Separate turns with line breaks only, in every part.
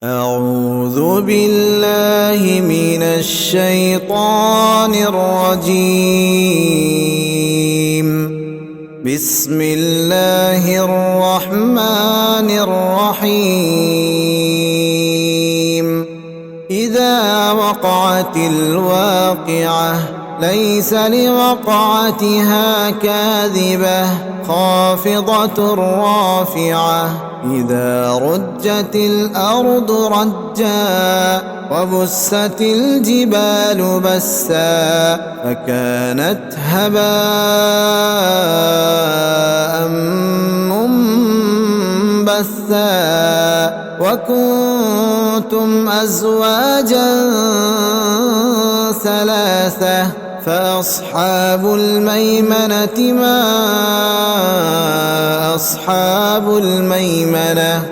أعوذ بالله من الشيطان الرجيم. بسم الله الرحمن الرحيم. إذا وقعت الواقعة ليس لوقعتها كاذبة خافضة رافعة. إذا رجت الأرض رجا وبست الجبال بسا فكانت هباء منبثا وكنتم أزواجا ثلاثة فأصحاب الميمنة ما أصحاب الميمنة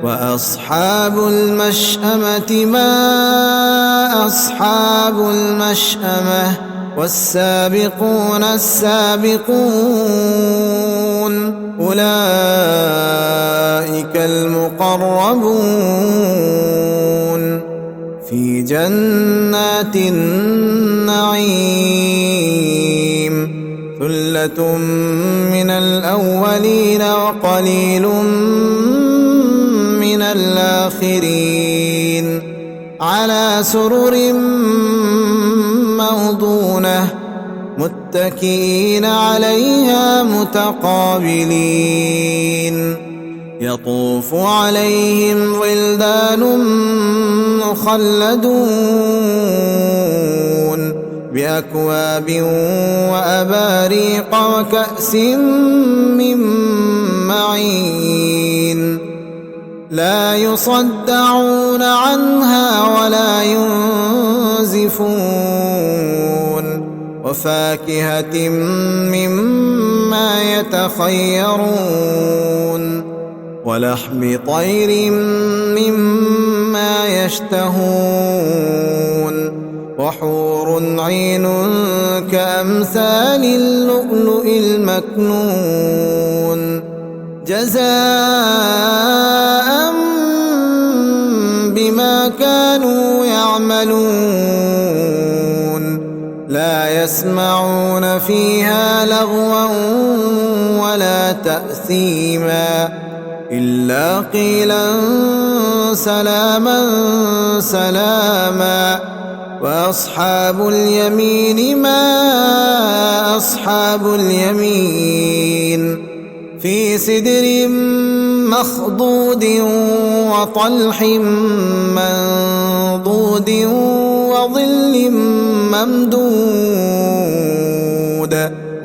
وأصحاب المشأمة ما أصحاب المشأمة والسابقون السابقون أولئك المقربون في جنات النعيم. ثلة من الأولين وقليل من الآخرين على سرر موضونة متكئين عليها متقابلين. يطوف عليهم ولدان مخلدون بأكواب وأباريق وكأس من معين لا يصدعون عنها ولا ينزفون وفاكهة مما يتخيرون ولحم طير مما يشتهون وحور عين كأمثال اللؤلؤ المكنون جزاء بما كانوا يعملون. لا يسمعون فيها لغوا ولا تأثيما إلا قيلا سلاما سلاما. وأصحاب اليمين ما أصحاب اليمين في سدر مخضود وطلح منضود وظل ممدود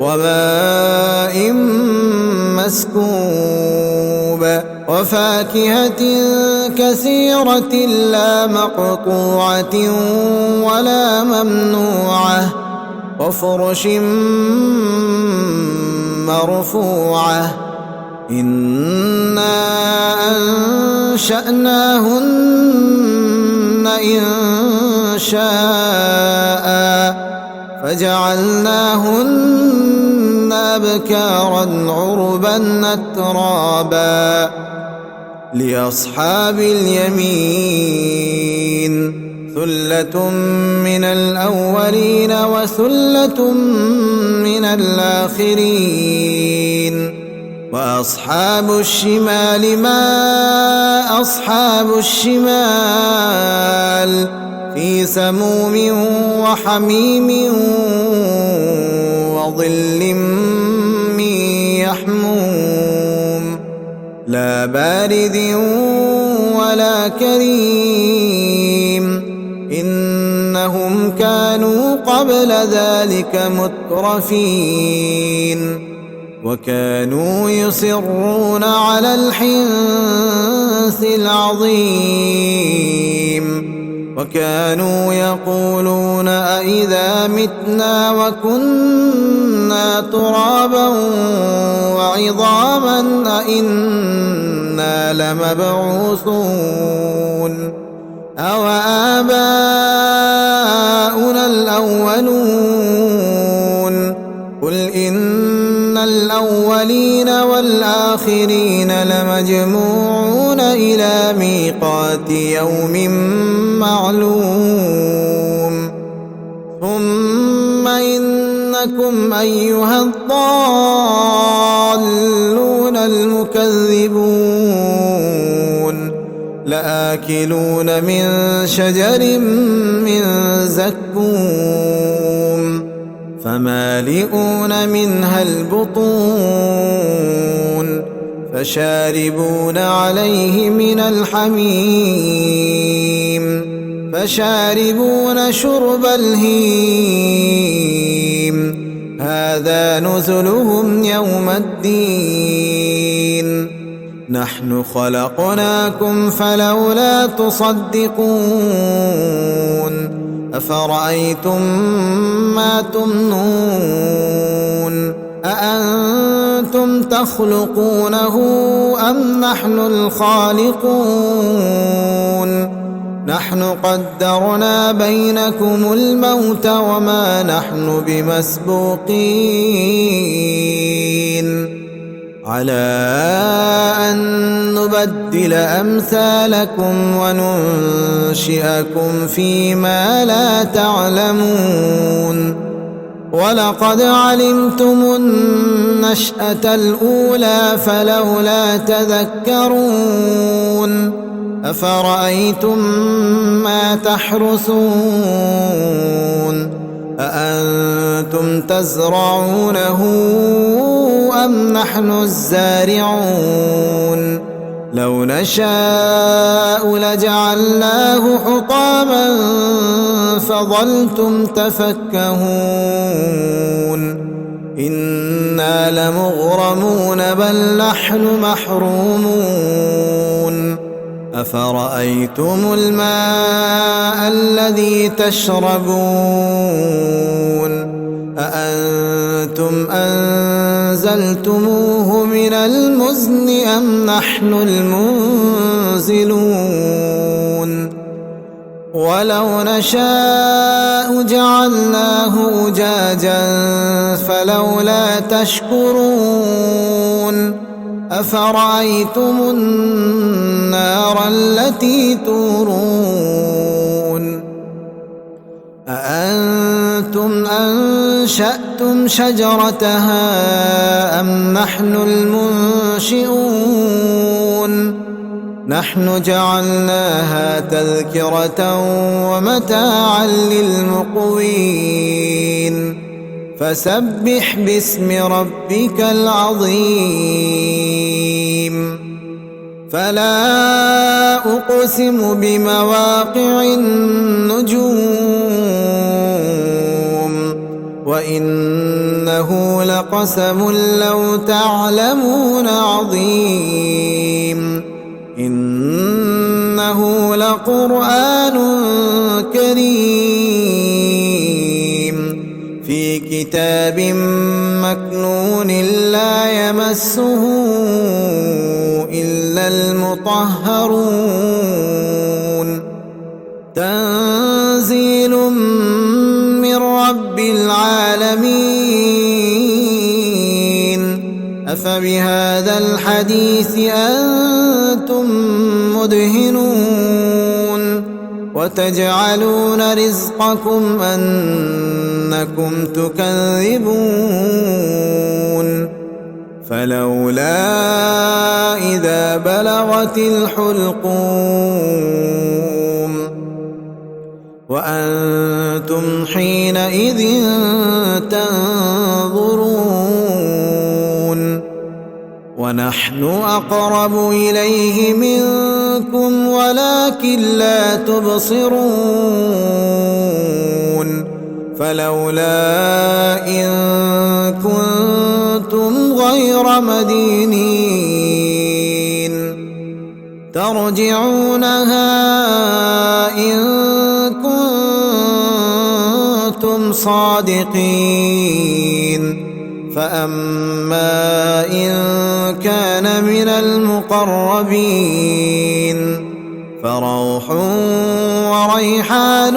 وماء مسكوب وفاكهة كثيرة لا مقطوعة ولا ممنوعة وفرش مرفوعة. إنا أنشأناهن إنشاء فجعلناهن أبكارا عربا أترابا. لأصحاب اليمين ثلة من الأولين وثلة من الآخرين. وأصحاب الشمال ما أصحاب الشمال في سموم وحميم وظل من يحموم لا بارد ولا كريم. إنهم كانوا قبل ذلك مترفين وكانوا يصرون على الحنث العظيم وكانوا يقولون أإذا متنا وكنا ترابا وعظاما أإنا لمبعوثون أو آباؤنا الأولون. قل إن الأولين والآخرين لمجموعون إلى ميقات ميقات يوم معلوم ثم إنكم أيها الضالون المكذبون لآكلون من شجر من زقوم فمالئون منها البطون فشاربون عليه من الحميم فشاربون شرب الهيم هذا نزلهم يوم الدين نحن خلقناكم فلولا تصدقون أفرأيتم ما تمنون أأنتم تخلقونه أم نحن الخالقون نحن قدرنا بينكم الموت وما نحن بمسبوقين على أن نبدل أمثالكم وننشئكم فيما لا تعلمون ولقد علمتم النشأة الأولى فلولا تذكرون أفرأيتم ما تحرثون أأنتم تزرعونه أم نحن الزارعون لو نشاء لجعلناه حطاما فظلتم تفكهون إنا لمغرمون بل نحن محرومون أفرأيتم الماء الذي تشربون أأنتم أنزلتموه من المزن أم نحن المنزلون ولو نشاء جعلناه أجاجا فلولا تشكرون أفرأيتم النار التي تورون أأنتم أنشأتم شجرتها أم نحن المنشئون نحن جعلناها تذكرة ومتاعا للمقوين فسبح باسم ربك العظيم فلا أقسم بمواقع النجوم وإنه لقسم لو تعلمون عظيم إنه لقرآن كريم في كتاب مكنون لا يمسه إلا المطهرون تنزيل من رب العالمين أفبهذا الحديث أنتم مدهنون وتجعلون رزقكم أنكم تكذبون فلولا إذا بلغت الحلقوم وأنتم حينئذ تنظرون ونحن أقرب إليه منكم ولكن لا تبصرون فلولا إن كنتم غير مدينين ترجعونها إن كنتم صادقين فأما إن كان من المقربين فروح وريحان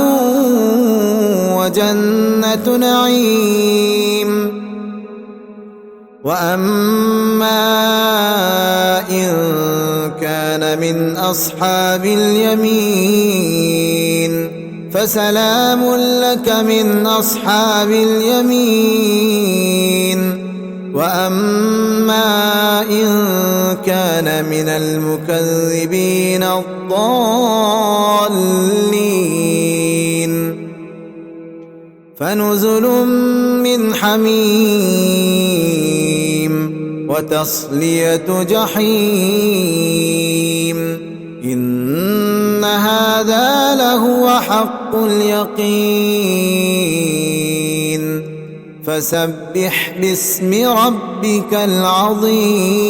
وجنة نعيم وأما إن كان من أصحاب اليمين فسلام لك من أصحاب اليمين وأما إن كان من المكذبين الضالين فنزل من حميم وتصلية جحيم إن هذا لهو حق اليقين فسبح باسم ربك العظيم.